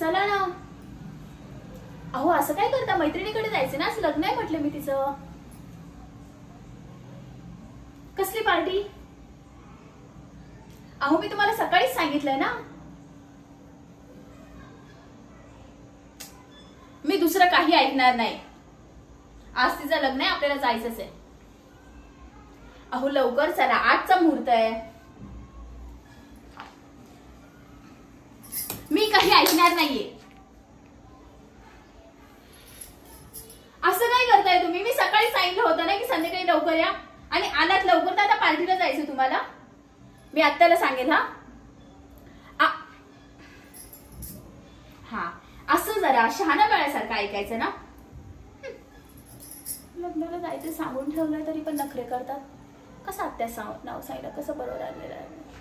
चला ना. अहो असं काय करता, मैत्रिणीकडे जायचं ना, असं लग्न आहे म्हटलं मी तिचं. कसली पार्टी? अहो मी तुम्हाला सकाळीच सांगितलंय ना. मी दुसरं काही ऐकणार नाही. आज तिचं लग्न आहे, आपल्याला जायचंच आहे. अहो लवकर चला, 8चा मुहूर्त आहे. मी काही ऐकणार नाहीये. असं काय करताय तुम्ही? मी सकाळी सांगितलं होतं ना की संध्याकाळी लवकर या, आणि आलात लवकर, तर आता पार्टीला जायचं तुम्हाला. मी आत्याला सांगेल. हा असं जरा शहाणा बाळासारखं ऐकायचं ना. लग्नाला जायचं सांगून ठेवलंय तरी पण नखरे करतात. कसं आत्या नाव सांगितलं, कसं बरोबर आलेलं आहे.